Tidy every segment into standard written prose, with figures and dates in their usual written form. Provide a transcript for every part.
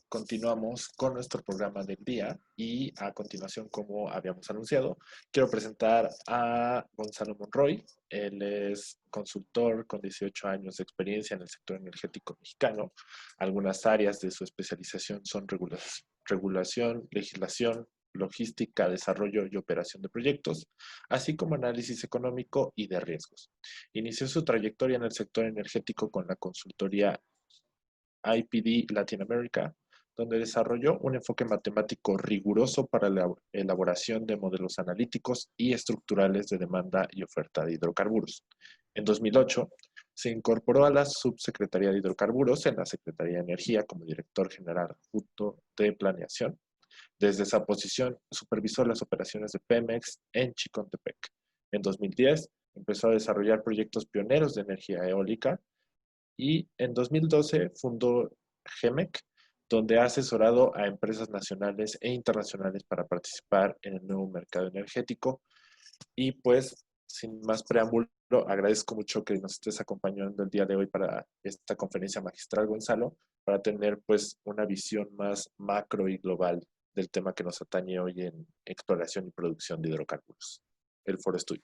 continuamos con nuestro programa del día y a continuación, como habíamos anunciado, quiero presentar a Gonzalo Monroy. Él es consultor con 18 años de experiencia en el sector energético mexicano. Algunas áreas de su especialización son regulación, legislación, logística, desarrollo y operación de proyectos, así como análisis económico y de riesgos. Inició su trayectoria en el sector energético con la consultoría IPD Latinoamérica, donde desarrolló un enfoque matemático riguroso para la elaboración de modelos analíticos y estructurales de demanda y oferta de hidrocarburos. En 2008, se incorporó a la Subsecretaría de Hidrocarburos en la Secretaría de Energía como director general adjunto de planeación. Desde esa posición, supervisó las operaciones de Pemex en Chicontepec. En 2010, empezó a desarrollar proyectos pioneros de energía eólica y en 2012 fundó GEMEC, donde ha asesorado a empresas nacionales e internacionales para participar en el nuevo mercado energético. Y pues, sin más preámbulo, agradezco mucho que nos estés acompañando el día de hoy para esta conferencia magistral, Gonzalo, para tener pues una visión más macro y global del tema que nos atañe hoy en exploración y producción de hidrocarburos. El foro es tuyo.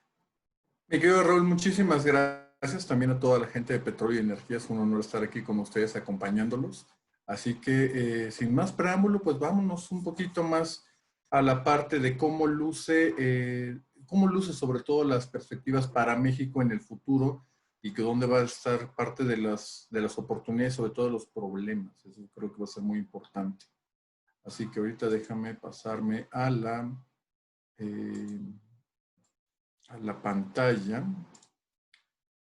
Mi querido Raúl, muchísimas gracias también a toda la gente de Petróleo y Energía. Es un honor estar aquí con ustedes acompañándolos. Así que, sin más preámbulo, pues vámonos un poquito más a la parte de cómo luce sobre todo las perspectivas para México en el futuro y que dónde va a estar parte de las oportunidades, sobre todo los problemas. Eso creo que va a ser muy importante. Así que ahorita déjame pasarme a la pantalla.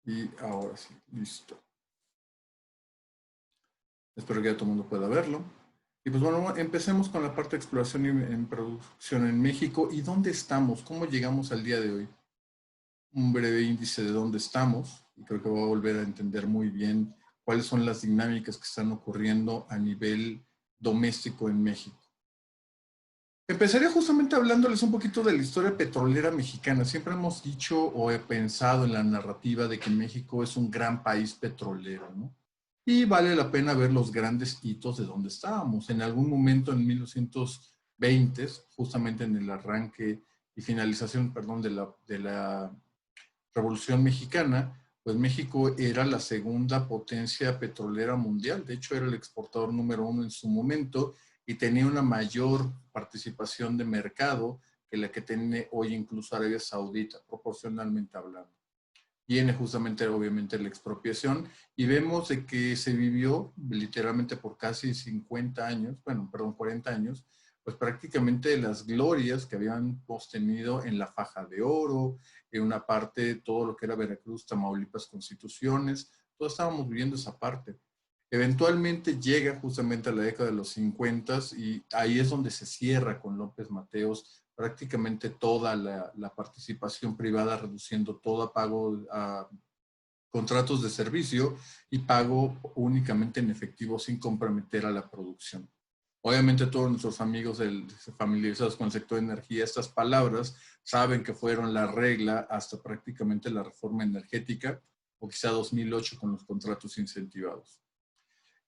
Y ahora sí, listo. Espero que ya todo el mundo pueda verlo. Y pues bueno, empecemos con la parte de exploración y en producción en México. ¿Y dónde estamos? ¿Cómo llegamos al día de hoy? Un breve índice de dónde estamos. Y creo que voy a volver a entender muy bien cuáles son las dinámicas que están ocurriendo a nivel doméstico en México. Empezaría justamente hablándoles un poquito de la historia petrolera mexicana. Siempre hemos dicho o he pensado en la narrativa de que México es un gran país petrolero, ¿no? Y vale la pena ver los grandes hitos de dónde estábamos. En algún momento en 1920, justamente en el arranque y finalización, perdón, de la Revolución Mexicana, pues México era la segunda potencia petrolera mundial. De hecho, era el exportador número 1 en su momento y tenía una mayor participación de mercado que la que tiene hoy incluso Arabia Saudita, proporcionalmente hablando. Viene justamente, obviamente, la expropiación y vemos de que se vivió literalmente por casi 50 años, bueno, perdón, 40 años, pues prácticamente las glorias que habíamos tenido en la Faja de Oro, en una parte de todo lo que era Veracruz, Tamaulipas, Constituciones, todos estábamos viviendo esa parte. Eventualmente llega justamente a la década de los 50 y ahí es donde se cierra con López Mateos prácticamente toda la participación privada, reduciendo todo a pago a contratos de servicio y pago únicamente en efectivo sin comprometer a la producción. Obviamente todos nuestros amigos familiarizados con el sector de energía, estas palabras saben que fueron la regla hasta prácticamente la reforma energética o quizá 2008 con los contratos incentivados.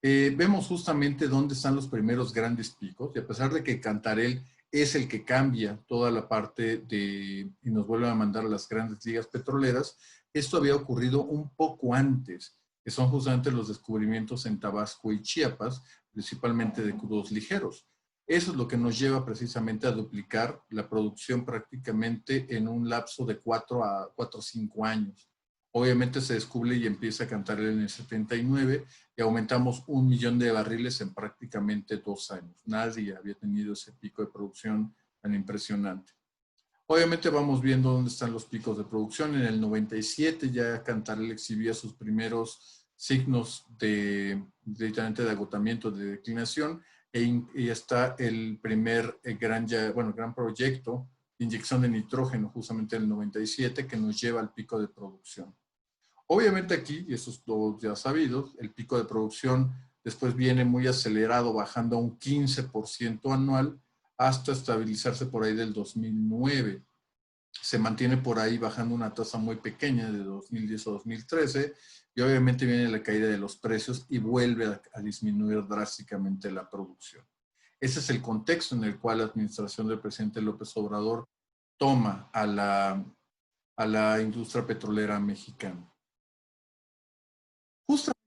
Vemos justamente dónde están los primeros grandes picos y a pesar de que Cantarell es el que cambia toda la parte y nos vuelve a mandar a las grandes ligas petroleras, esto había ocurrido un poco antes, que son justamente los descubrimientos en Tabasco y Chiapas, principalmente de crudos ligeros. Eso es lo que nos lleva precisamente a duplicar la producción prácticamente en un lapso de 4 o 5 años. Obviamente se descubre y empieza a cantar en el 79 y aumentamos 1 millón de barriles en prácticamente 2 años. Nadie había tenido ese pico de producción tan impresionante. Obviamente vamos viendo dónde están los picos de producción. En el 97 ya Cantarell exhibía sus primeros signos literalmente de agotamiento, de declinación, y está el primer gran proyecto de inyección de nitrógeno justamente en el 97 que nos lleva al pico de producción. Obviamente aquí, y eso es todo ya sabido, el pico de producción después viene muy acelerado, bajando a un 15% anual hasta estabilizarse por ahí del 2009. se mantiene por ahí bajando una tasa muy pequeña de 2010 a 2013 y obviamente viene la caída de los precios y vuelve a disminuir drásticamente la producción. Ese es el contexto en el cual la administración del presidente López Obrador toma a la industria petrolera mexicana. Justamente,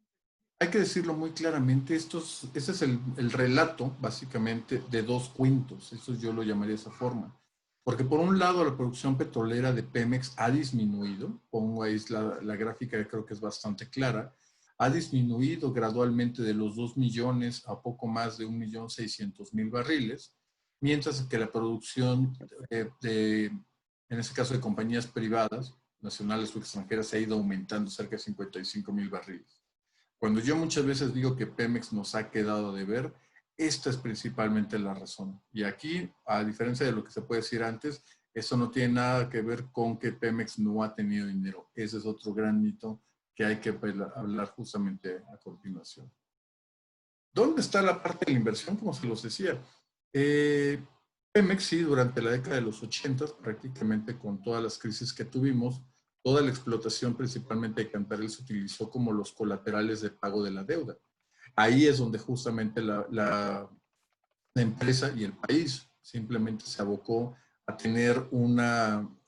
hay que decirlo muy claramente, ese es el relato, básicamente, de dos cuentos. Eso yo lo llamaría de esa forma. Porque por un lado, la producción petrolera de Pemex ha disminuido. Pongo ahí la gráfica que creo que es bastante clara. Ha disminuido gradualmente de los 2 millones a poco más de 1.600.000 barriles, mientras que la producción en este caso de compañías privadas, nacionales o extranjeras, se ha ido aumentando cerca de 55.000 barriles. Cuando yo muchas veces digo que Pemex nos ha quedado de ver, esta es principalmente la razón. Y aquí, a diferencia de lo que se puede decir antes, eso no tiene nada que ver con que Pemex no ha tenido dinero. Ese es otro gran mito que hay que hablar justamente a continuación. ¿Dónde está la parte de la inversión? Como se los decía. Pemex, sí, durante la década de los 80, prácticamente con todas las crisis que tuvimos, toda la explotación principalmente de Cantarell se utilizó como los colaterales de pago de la deuda. Ahí es donde justamente la empresa y el país simplemente se abocó a tener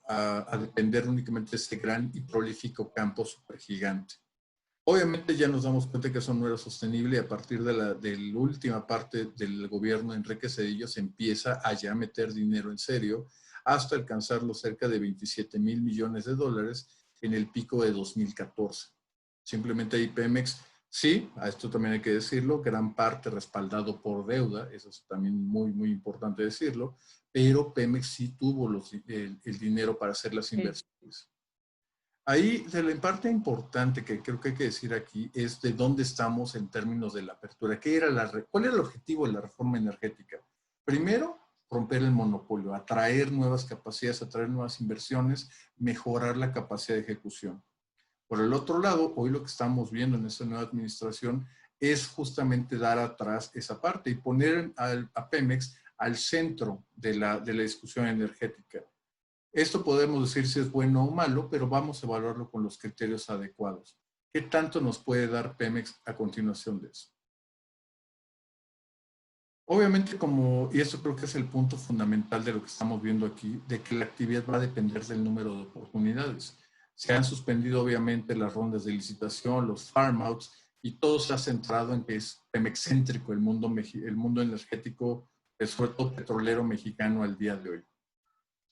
a depender únicamente de este gran y prolífico campo supergigante. Obviamente ya nos damos cuenta que eso no era sostenible y a partir de la última parte del gobierno de Enrique Zedillo se empieza a ya meter dinero en serio hasta alcanzar los cerca de 27,000 millones de dólares en el pico de 2014. Simplemente ahí Pemex, sí, a esto también hay que decirlo, gran parte respaldado por deuda, eso es también muy, muy importante decirlo, pero Pemex sí tuvo el dinero para hacer las inversiones. Ahí, de la parte importante que creo que hay que decir aquí es de dónde estamos en términos de la apertura. ¿Cuál era el objetivo de la reforma energética? Primero, romper el monopolio, atraer nuevas capacidades, atraer nuevas inversiones, mejorar la capacidad de ejecución. Por el otro lado, hoy lo que estamos viendo en esta nueva administración es justamente dar atrás esa parte y poner a Pemex al centro de la discusión energética. Esto podemos decir si es bueno o malo, pero vamos a evaluarlo con los criterios adecuados. ¿Qué tanto nos puede dar Pemex a continuación de eso? Obviamente, y esto creo que es el punto fundamental de lo que estamos viendo aquí, de que la actividad va a depender del número de oportunidades. Se han suspendido obviamente las rondas de licitación, los farm outs, y todo se ha centrado en que es Pemex-céntrico el mundo energético, sobre todo petrolero mexicano al día de hoy.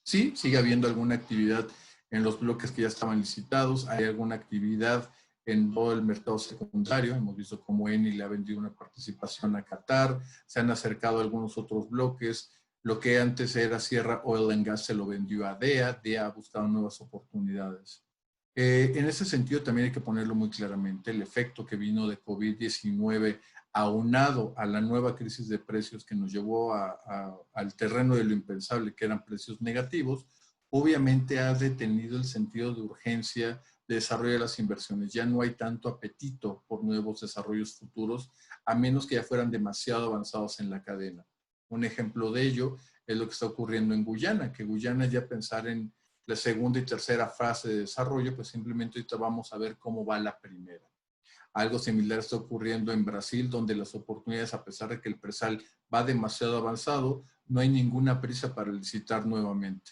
Sí, sigue habiendo alguna actividad en los bloques que ya estaban licitados, hay alguna actividad en todo el mercado secundario, hemos visto cómo Eni le ha vendido una participación a Qatar, se han acercado a algunos otros bloques, lo que antes era Sierra Oil and Gas se lo vendió a DEA ha buscado nuevas oportunidades. En ese sentido también hay que ponerlo muy claramente, el efecto que vino de COVID-19 aunado a la nueva crisis de precios que nos llevó al terreno de lo impensable, que eran precios negativos, obviamente ha detenido el sentido de urgencia de desarrollo de las inversiones. Ya no hay tanto apetito por nuevos desarrollos futuros, a menos que ya fueran demasiado avanzados en la cadena. Un ejemplo de ello es lo que está ocurriendo en Guyana, que Guyana ya pensar en la segunda y tercera fase de desarrollo, pues simplemente ahorita vamos a ver cómo va la primera. Algo similar está ocurriendo en Brasil, donde las oportunidades, a pesar de que el presal va demasiado avanzado, no hay ninguna prisa para licitar nuevamente.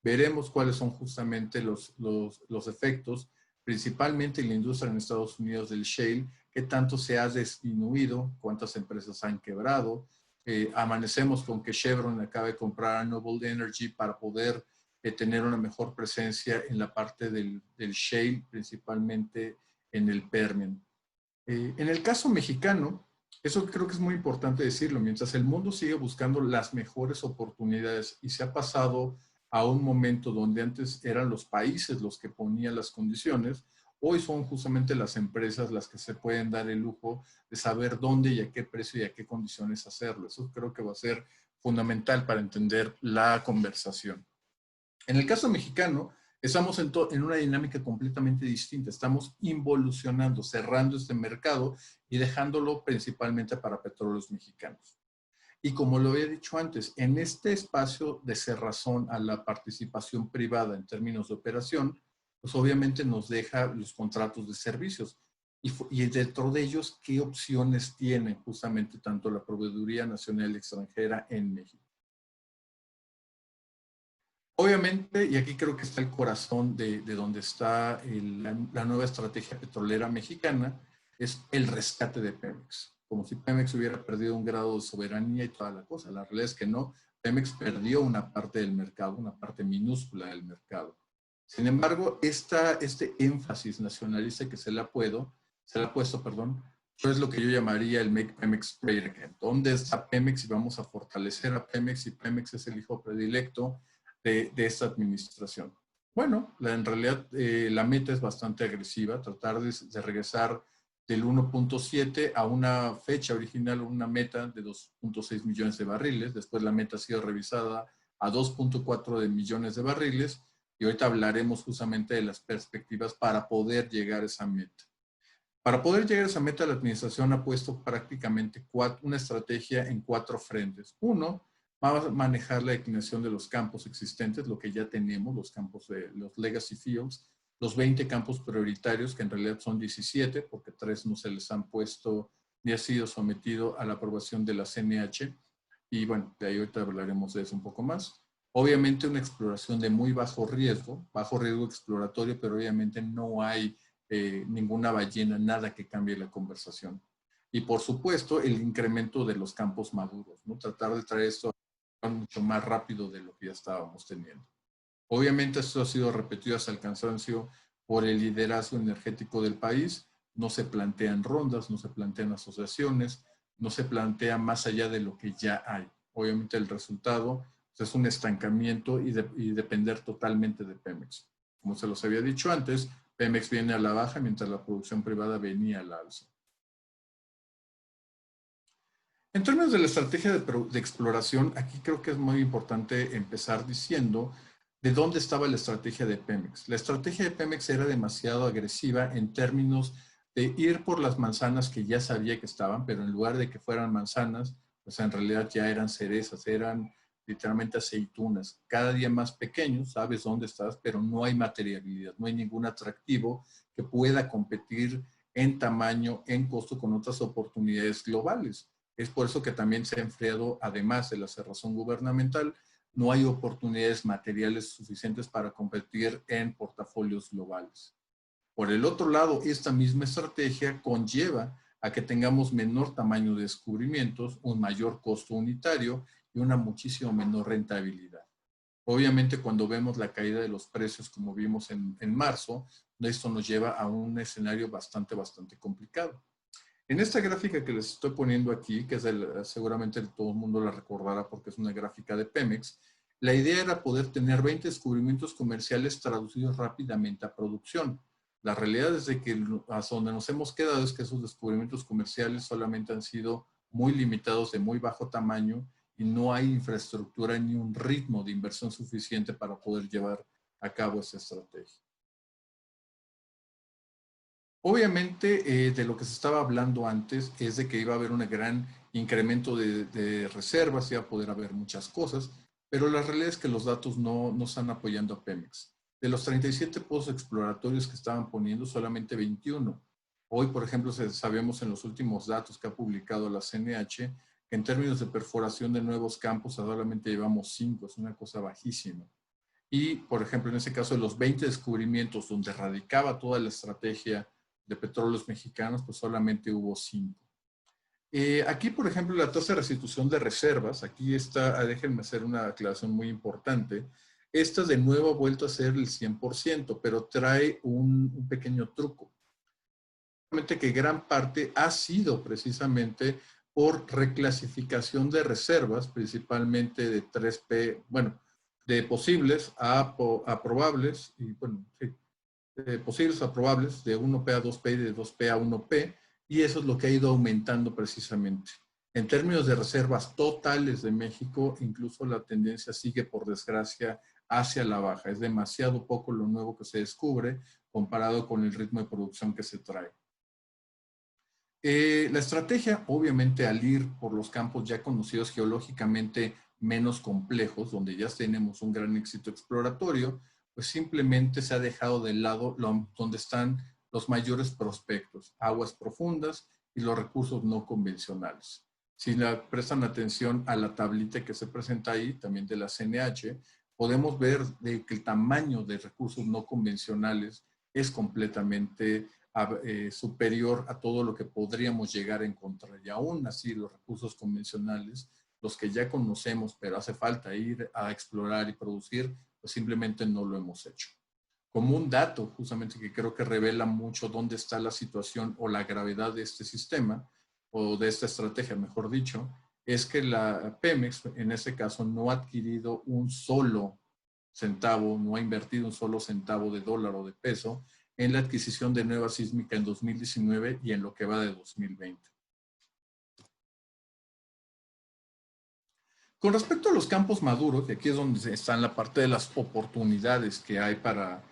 Veremos cuáles son justamente los efectos, principalmente en la industria en Estados Unidos del shale, qué tanto se ha disminuido, cuántas empresas han quebrado. Amanecemos con que Chevron acaba de comprar a Noble Energy para poder tener una mejor presencia en la parte del shale, principalmente en el Permian. En el caso mexicano, eso creo que es muy importante decirlo, mientras el mundo sigue buscando las mejores oportunidades y se ha pasado a un momento donde antes eran los países los que ponían las condiciones, hoy son justamente las empresas las que se pueden dar el lujo de saber dónde y a qué precio y a qué condiciones hacerlo. Eso creo que va a ser fundamental para entender la conversación. En el caso mexicano, estamos en una dinámica completamente distinta. Estamos involucionando, cerrando este mercado y dejándolo principalmente para petróleos mexicanos. Y como lo había dicho antes, en este espacio de cerrazón a la participación privada en términos de operación, pues obviamente nos deja los contratos de servicios. Y dentro de ellos, ¿qué opciones tiene justamente tanto la Proveeduría Nacional y Extranjera en México? Obviamente, y aquí creo que está el corazón de donde está la nueva estrategia petrolera mexicana, es el rescate de Pemex. Como si Pemex hubiera perdido un grado de soberanía y toda la cosa. La realidad es que no. Pemex perdió una parte del mercado, una parte minúscula del mercado. Sin embargo, este énfasis nacionalista que se le ha puesto, perdón, eso es lo que yo llamaría el Make Pemex Great Again. ¿Dónde está Pemex? Y vamos a fortalecer a Pemex, y Pemex es el hijo predilecto de esta administración. Bueno, en realidad la meta es bastante agresiva, tratar de regresar del 1.7 a una fecha original, una meta de 2.6 millones de barriles. Después la meta ha sido revisada a 2.4 de millones de barriles, y ahorita hablaremos justamente de las perspectivas para poder llegar a esa meta. Para poder llegar a esa meta, la administración ha puesto prácticamente una estrategia en 4 frentes. Uno, va a manejar la declinación de los campos existentes, lo que ya tenemos, los campos de los legacy fields, los 20 campos prioritarios, que en realidad son 17, porque 3 no se les han puesto ni ha sido sometido a la aprobación de la CNH. Y bueno, de ahí ahorita hablaremos de eso un poco más. Obviamente una exploración de muy bajo riesgo exploratorio, pero obviamente no hay ninguna ballena, nada que cambie la conversación. Y por supuesto, el incremento de los campos maduros, ¿no? Tratar de traer esto mucho más rápido de lo que ya estábamos teniendo. Obviamente esto ha sido repetido hasta el cansancio por el liderazgo energético del país. No se plantean rondas, no se plantean asociaciones, no se plantea más allá de lo que ya hay. Obviamente el resultado pues, es un estancamiento y depender totalmente de Pemex. Como se los había dicho antes, Pemex viene a la baja mientras la producción privada venía a la alza. En términos de la estrategia de exploración, aquí creo que es muy importante empezar diciendo de dónde estaba la estrategia de Pemex. La estrategia de Pemex era demasiado agresiva en términos de ir por las manzanas que ya sabía que estaban, pero en lugar de que fueran manzanas, pues en realidad ya eran cerezas, eran literalmente aceitunas, cada día más pequeños, sabes dónde estás, pero no hay materialidad, no hay ningún atractivo que pueda competir en tamaño, en costo con otras oportunidades globales. Es por eso que también se ha enfriado, además de la cerrazón gubernamental, no hay oportunidades materiales suficientes para competir en portafolios globales. Por el otro lado, esta misma estrategia conlleva a que tengamos menor tamaño de descubrimientos, un mayor costo unitario y una muchísimo menor rentabilidad. Obviamente, cuando vemos la caída de los precios, como vimos en marzo, esto nos lleva a un escenario bastante complicado. En esta gráfica que les estoy poniendo aquí, que es seguramente todo el mundo la recordará porque es una gráfica de Pemex, la idea era poder tener 20 descubrimientos comerciales traducidos rápidamente a producción. La realidad es de que hasta donde nos hemos quedado es que esos descubrimientos comerciales solamente han sido muy limitados, de muy bajo tamaño, y no hay infraestructura ni un ritmo de inversión suficiente para poder llevar a cabo esa estrategia. Obviamente, de lo que se estaba hablando antes es de que iba a haber un gran incremento de reservas, iba a poder haber muchas cosas, pero la realidad es que los datos no están apoyando a Pemex. De los 37 pozos exploratorios que estaban poniendo, solamente 21. Hoy, por ejemplo, sabemos en los últimos datos que ha publicado la CNH que en términos de perforación de nuevos campos solamente llevamos 5, es una cosa bajísima. Y, por ejemplo, en ese caso de los 20 descubrimientos donde radicaba toda la estrategia de petróleos mexicanos, pues solamente hubo 5. Aquí, por ejemplo, la tasa de restitución de reservas, aquí está, déjenme hacer una aclaración muy importante. Esta de nuevo ha vuelto a ser el 100%, pero trae un pequeño truco. Que gran parte ha sido precisamente por reclasificación de reservas, principalmente de 3P, bueno, de posibles a probables, y bueno, sí, posibles a probables, de 1P a 2P y de 2P a 1P, y eso es lo que ha ido aumentando precisamente. En términos de reservas totales de México, incluso la tendencia sigue, por desgracia, hacia la baja. Es demasiado poco lo nuevo que se descubre comparado con el ritmo de producción que se trae. La estrategia, obviamente, al ir por los campos ya conocidos geológicamente menos complejos, donde ya tenemos un gran éxito exploratorio, pues simplemente se ha dejado de lado donde están los mayores prospectos, aguas profundas y los recursos no convencionales. Si prestan atención a la tablita que se presenta ahí, también de la CNH, podemos ver que el tamaño de recursos no convencionales es completamente superior a todo lo que podríamos llegar a encontrar. Y aún así, los recursos convencionales, los que ya conocemos, pero hace falta ir a explorar y producir, pues simplemente no lo hemos hecho. Como un dato, justamente que creo que revela mucho dónde está la situación o la gravedad de este sistema, o de esta estrategia, mejor dicho, es que la Pemex, en este caso, no ha adquirido un solo centavo, no ha invertido un solo centavo de dólar o de peso en la adquisición de nueva sísmica en 2019 y en lo que va de 2020. Con respecto a los campos maduros, que aquí es donde está la parte de las oportunidades que hay para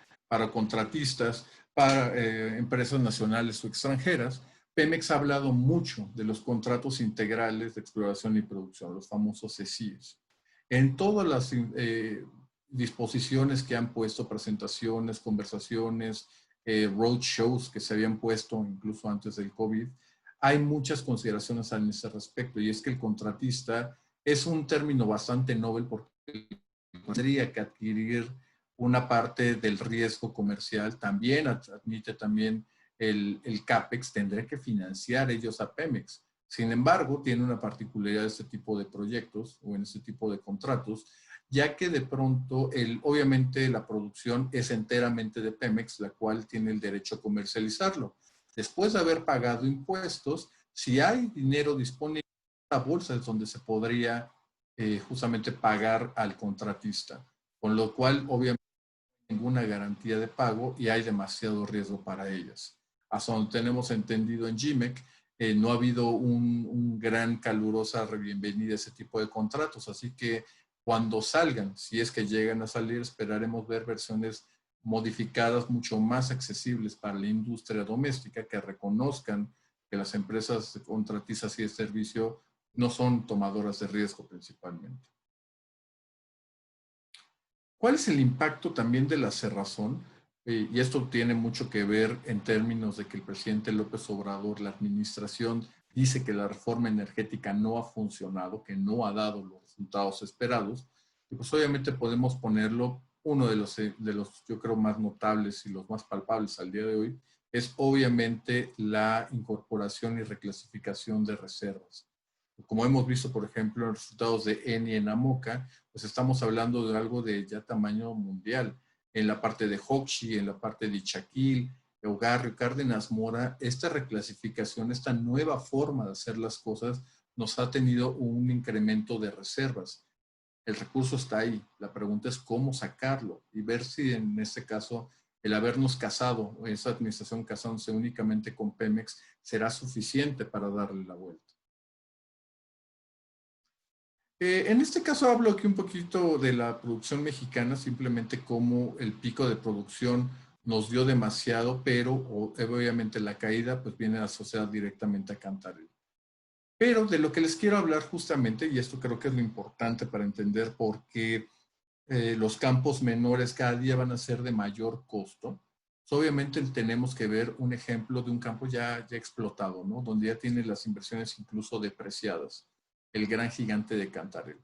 contratistas, para empresas nacionales o extranjeras, Pemex ha hablado mucho de los contratos integrales de exploración y producción, los famosos CECIES. En todas las disposiciones que han puesto, presentaciones, conversaciones, roadshows que se habían puesto incluso antes del COVID, hay muchas consideraciones en ese respecto, y es que el contratista es un término bastante novel porque tendría que adquirir una parte del riesgo comercial, también admite también el CAPEX, tendría que financiar ellos a Pemex. Sin embargo, tiene una particularidad de este tipo de proyectos o en este tipo de contratos, ya que de pronto, obviamente la producción es enteramente de Pemex, la cual tiene el derecho a comercializarlo. Después de haber pagado impuestos, si hay dinero disponible, la bolsa es donde se podría justamente pagar al contratista, con lo cual obviamente no hay ninguna garantía de pago y hay demasiado riesgo para ellas. Hasta donde tenemos entendido en GMEC, no ha habido un gran calurosa bienvenida a ese tipo de contratos, así que cuando salgan, si es que llegan a salir, esperaremos ver versiones modificadas mucho más accesibles para la industria doméstica, que reconozcan que las empresas contratistas y de servicio no son tomadoras de riesgo principalmente. ¿Cuál es el impacto también de la cerrazón? Y esto tiene mucho que ver en términos de que el presidente López Obrador, la administración, dice que la reforma energética no ha funcionado, que no ha dado los resultados esperados. Y pues obviamente podemos ponerlo, uno de los yo creo, más notables y los más palpables al día de hoy, es obviamente la incorporación y reclasificación de reservas. Como hemos visto, por ejemplo, en resultados de Eni en Amoca, pues estamos hablando de algo de ya tamaño mundial. En la parte de Hochschild, en la parte de Ichaquil, Eugarrio, Cárdenas Mora, esta reclasificación, esta nueva forma de hacer las cosas, nos ha tenido un incremento de reservas. El recurso está ahí. La pregunta es cómo sacarlo y ver si en este caso el habernos casado, o esa administración casándose únicamente con Pemex, será suficiente para darle la vuelta. En este caso hablo aquí un poquito de la producción mexicana, simplemente como el pico de producción nos dio demasiado, pero obviamente la caída pues viene asociada directamente a Cantarell. Pero de lo que les quiero hablar justamente, y esto creo que es lo importante para entender por qué los campos menores cada día van a ser de mayor costo, pues obviamente tenemos que ver un ejemplo de un campo ya explotado, ¿no? Donde ya tiene las inversiones incluso depreciadas, el gran gigante de Cantarell.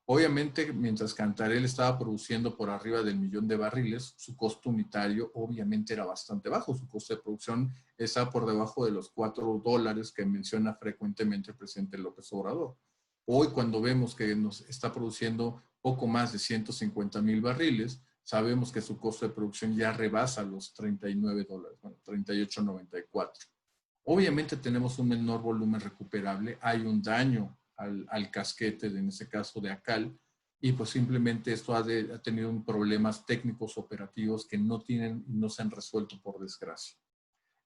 Obviamente, mientras Cantarell estaba produciendo por arriba del 1,000,000 de barriles, su costo unitario obviamente era bastante bajo. Su costo de producción estaba por debajo de los $4 que menciona frecuentemente el presidente López Obrador. Hoy, cuando vemos que nos está produciendo poco más de 150,000 barriles, sabemos que su costo de producción ya rebasa los $39, bueno, 38.94. Obviamente tenemos un menor volumen recuperable, hay un daño al casquete, en este caso de ACAL, y pues simplemente esto ha tenido problemas técnicos operativos que no tienen y no se han resuelto, por desgracia.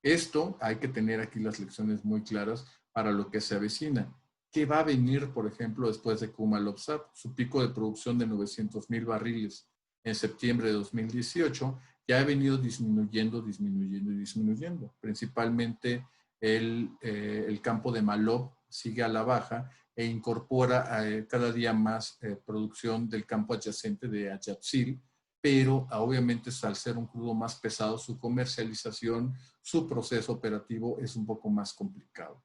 Esto hay que tener aquí las lecciones muy claras para lo que se avecina. ¿Qué va a venir, por ejemplo, después de Kumalopsat? Su pico de producción de 900,000 barriles en septiembre de 2018 ya ha venido disminuyendo, principalmente el campo de Maloob sigue a la baja e incorpora cada día más producción del campo adyacente de Ayatsil, pero obviamente al ser un crudo más pesado, su comercialización, su proceso operativo es un poco más complicado.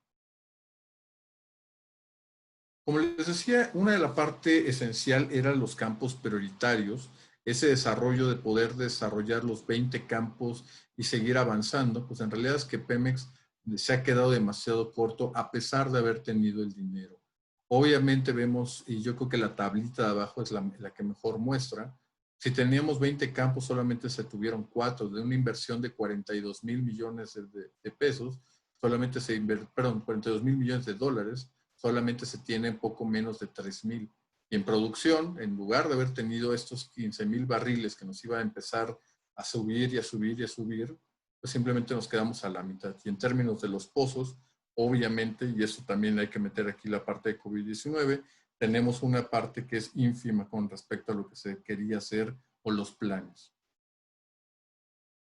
Como les decía, una de la parte esencial eran los campos prioritarios, ese desarrollo de poder desarrollar los 20 campos y seguir avanzando, pues en realidad es que Pemex se ha quedado demasiado corto a pesar de haber tenido el dinero. Obviamente vemos, y yo creo que la tablita de abajo es la que mejor muestra, si teníamos 20 campos, solamente se tuvieron 4, de una inversión de 42 mil millones de pesos, solamente se perdón, 42 mil millones de dólares, solamente se tiene poco menos de 3,000. Y en producción, en lugar de haber tenido estos 15,000 barriles que nos iba a empezar a subir y a subir y a subir, pues simplemente nos quedamos a la mitad. Y en términos de los pozos, obviamente, y eso también hay que meter aquí la parte de COVID-19, tenemos una parte que es ínfima con respecto a lo que se quería hacer o los planes.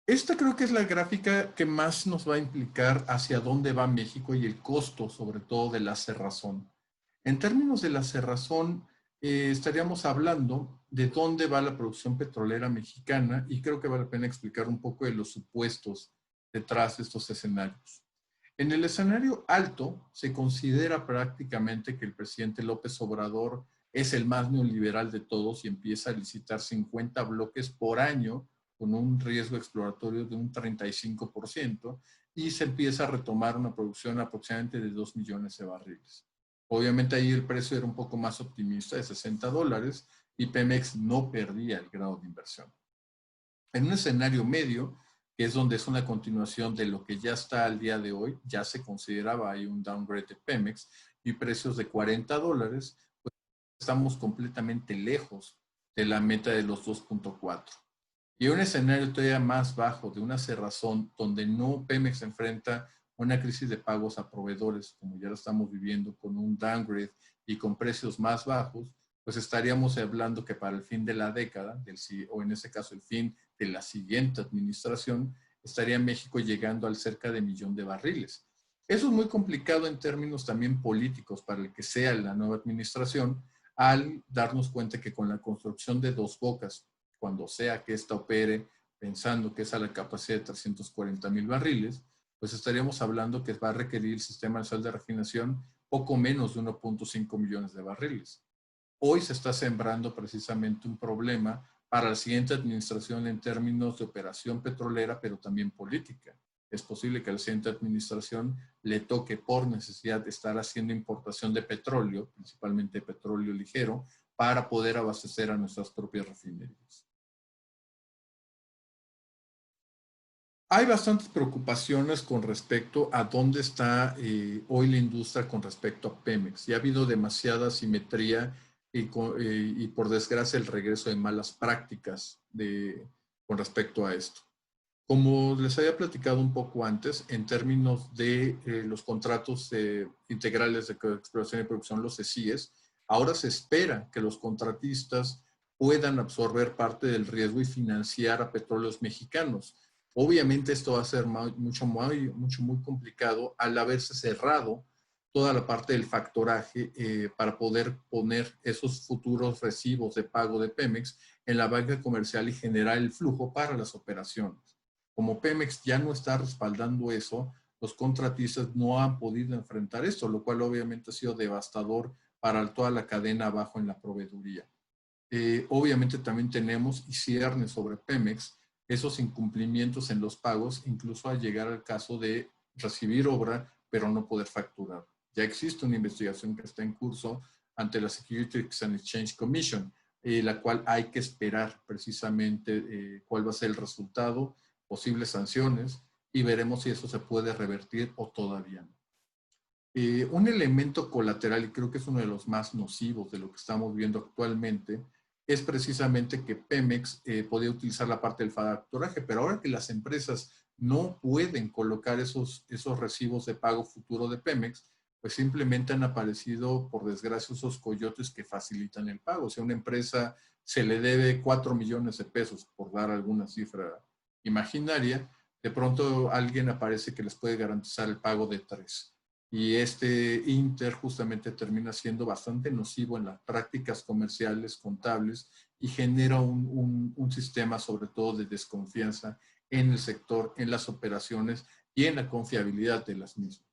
Esta creo que es la gráfica que más nos va a implicar hacia dónde va México y el costo, sobre todo, de la cerrazón. En términos de la cerrazón, estaríamos hablando de dónde va la producción petrolera mexicana y creo que vale la pena explicar un poco de los supuestos detrás de estos escenarios. En el escenario alto, se considera prácticamente que el presidente López Obrador es el más neoliberal de todos y empieza a licitar 50 bloques por año con un riesgo exploratorio de un 35% y se empieza a retomar una producción aproximadamente de 2 millones de barriles. Obviamente ahí el precio era un poco más optimista, de $60, y Pemex no perdía el grado de inversión. En un escenario medio, que es donde es una continuación de lo que ya está al día de hoy, ya se consideraba ahí un downgrade de Pemex y precios de $40, pues estamos completamente lejos de la meta de los 2.4. Y un escenario todavía más bajo de una cerrazón donde no Pemex enfrenta una crisis de pagos a proveedores, como ya lo estamos viviendo con un downgrade y con precios más bajos, pues estaríamos hablando que para el fin de la década, o en este caso el fin de la siguiente administración, estaría México llegando al cerca de 1,000,000 de barriles. Eso es muy complicado en términos también políticos para el que sea la nueva administración, al darnos cuenta que con la construcción de Dos Bocas, cuando sea que esta opere, pensando que es a la capacidad de 340,000 barriles, pues estaríamos hablando que va a requerir el Sistema Nacional de Refinación poco menos de 1.5 millones de barriles. Hoy se está sembrando precisamente un problema para la siguiente administración en términos de operación petrolera, pero también política. Es posible que a la siguiente administración le toque por necesidad estar haciendo importación de petróleo, principalmente petróleo ligero, para poder abastecer a nuestras propias refinerías. Hay bastantes preocupaciones con respecto a dónde está hoy la industria con respecto a Pemex. Ya ha habido demasiada simetría y por desgracia el regreso de malas prácticas con respecto a esto. Como les había platicado un poco antes, en términos de los contratos integrales de exploración y producción, los ESIES, ahora se espera que los contratistas puedan absorber parte del riesgo y financiar a petróleos mexicanos. Obviamente esto va a ser muy complicado al haberse cerrado toda la parte del factoraje para poder poner esos futuros recibos de pago de Pemex en la banca comercial y generar el flujo para las operaciones. Como Pemex ya no está respaldando eso, los contratistas no han podido enfrentar esto, lo cual obviamente ha sido devastador para toda la cadena abajo en la proveeduría. Obviamente también tenemos y cierne sobre Pemex esos incumplimientos en los pagos, incluso al llegar al caso de recibir obra, pero no poder facturar. Ya existe una investigación que está en curso ante la Securities and Exchange Commission, la cual hay que esperar precisamente cuál va a ser el resultado, posibles sanciones, y veremos si eso se puede revertir o todavía no. Un elemento colateral, y creo que es uno de los más nocivos de lo que estamos viendo actualmente, es precisamente que Pemex podía utilizar la parte del factoraje, pero ahora que las empresas no pueden colocar esos recibos de pago futuro de Pemex, pues simplemente han aparecido, por desgracia, esos coyotes que facilitan el pago. O sea, a una empresa se le debe 4 millones de pesos, por dar alguna cifra imaginaria, De pronto alguien aparece que les puede garantizar el pago de 3. Y este inter justamente termina siendo bastante nocivo en las prácticas comerciales, contables, y genera un sistema sobre todo de desconfianza en el sector, en las operaciones y en la confiabilidad de las mismas.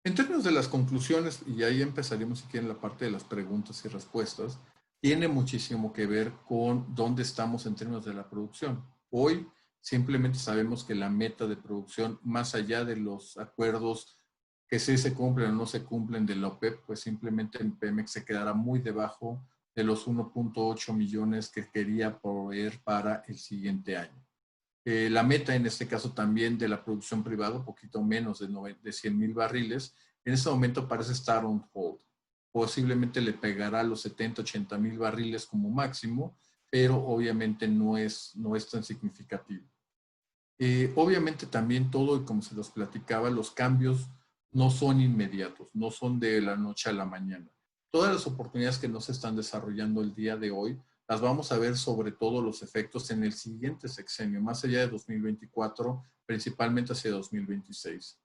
En términos de las conclusiones, y ahí empezaremos aquí en la parte de las preguntas y respuestas, tiene muchísimo que ver con dónde estamos en términos de la producción. Hoy simplemente sabemos que la meta de producción, más allá de los acuerdos que sí se cumplen o no se cumplen de la OPEP, pues simplemente en Pemex se quedará muy debajo de los 1.8 millones que quería proveer para el siguiente año. La meta en este caso también de la producción privada, un poquito menos de 100,000 barriles, en este momento parece estar on hold. Posiblemente le pegará a los 70, 80 mil barriles como máximo, pero obviamente no es tan significativo. Obviamente también todo, y como se los platicaba, los cambios no son inmediatos, no son de la noche a la mañana. Todas las oportunidades que no se están desarrollando el día de hoy, las vamos a ver sobre todo los efectos en el siguiente sexenio, más allá de 2024, principalmente hacia 2026.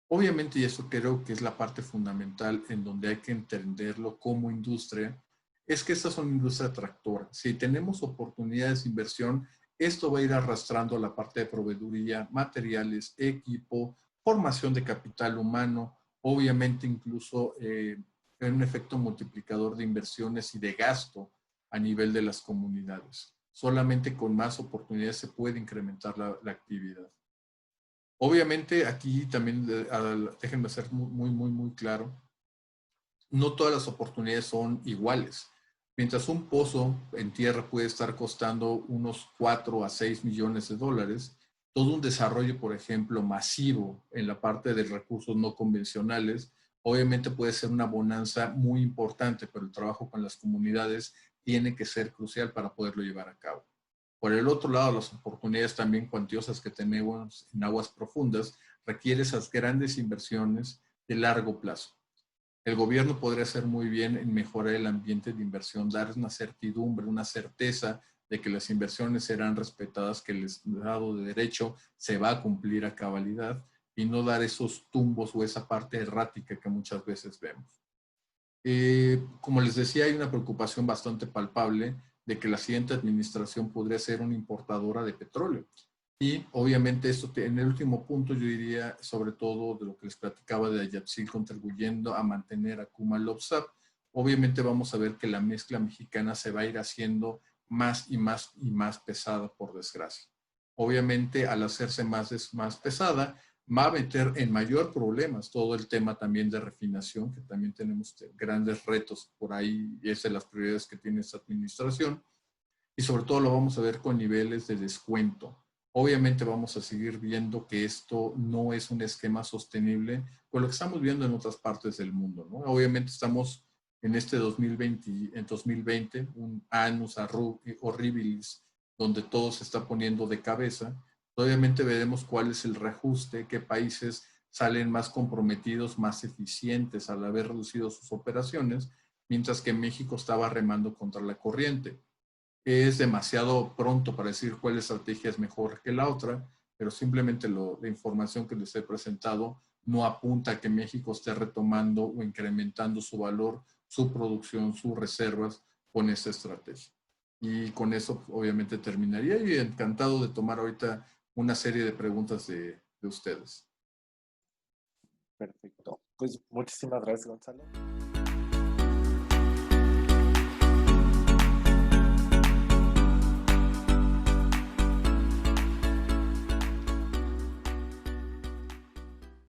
Obviamente, y eso creo que es la parte fundamental en donde hay que entenderlo como industria, es que estas son industria tractora. Si tenemos oportunidades de inversión, esto va a ir arrastrando la parte de proveeduría, materiales, equipo, formación de capital humano, obviamente incluso un efecto multiplicador de inversiones y de gasto a nivel de las comunidades. Solamente con más oportunidades se puede incrementar la actividad. Obviamente aquí también, déjenme ser muy claro, no todas las oportunidades son iguales. Mientras un pozo en tierra puede estar costando unos 4 a 6 millones de dólares, todo un desarrollo, por ejemplo, masivo en la parte de recursos no convencionales, obviamente puede ser una bonanza muy importante, pero el trabajo con las comunidades tiene que ser crucial para poderlo llevar a cabo. Por el otro lado, las oportunidades también cuantiosas que tenemos en aguas profundas requieren esas grandes inversiones de largo plazo. El gobierno podría hacer muy bien en mejorar el ambiente de inversión, dar una certidumbre, una certeza de que las inversiones serán respetadas, que el Estado de Derecho se va a cumplir a cabalidad y no dar esos tumbos o esa parte errática que muchas veces vemos. Como les decía, hay una preocupación bastante palpable de que la siguiente administración podría ser una importadora de petróleo. Y obviamente esto en el último punto yo diría sobre todo de lo que les platicaba de Ayatsil contribuyendo a mantener a Kumalopsap. Obviamente vamos a ver que la mezcla mexicana se va a ir haciendo más y más y más pesada, por desgracia. Obviamente al hacerse más pesada va a meter en mayor problemas todo el tema también de refinación, que también tenemos grandes retos por ahí y es de las prioridades que tiene esta administración. Y sobre todo lo vamos a ver con niveles de descuento. Obviamente vamos a seguir viendo que esto no es un esquema sostenible con lo que estamos viendo en otras partes del mundo, ¿no? Obviamente estamos en este 2020, un annus horribilis, donde todo se está poniendo de cabeza. Obviamente veremos cuál es el reajuste, qué países salen más comprometidos, más eficientes al haber reducido sus operaciones, mientras que México estaba remando contra la corriente. Es demasiado pronto para decir cuál estrategia es mejor que la otra, pero simplemente la información que les he presentado no apunta a que México esté retomando o incrementando su valor, su producción, sus reservas con esa estrategia. Y con eso obviamente terminaría y encantado de tomar ahorita una serie de preguntas de ustedes. Perfecto. Pues muchísimas gracias, Gonzalo.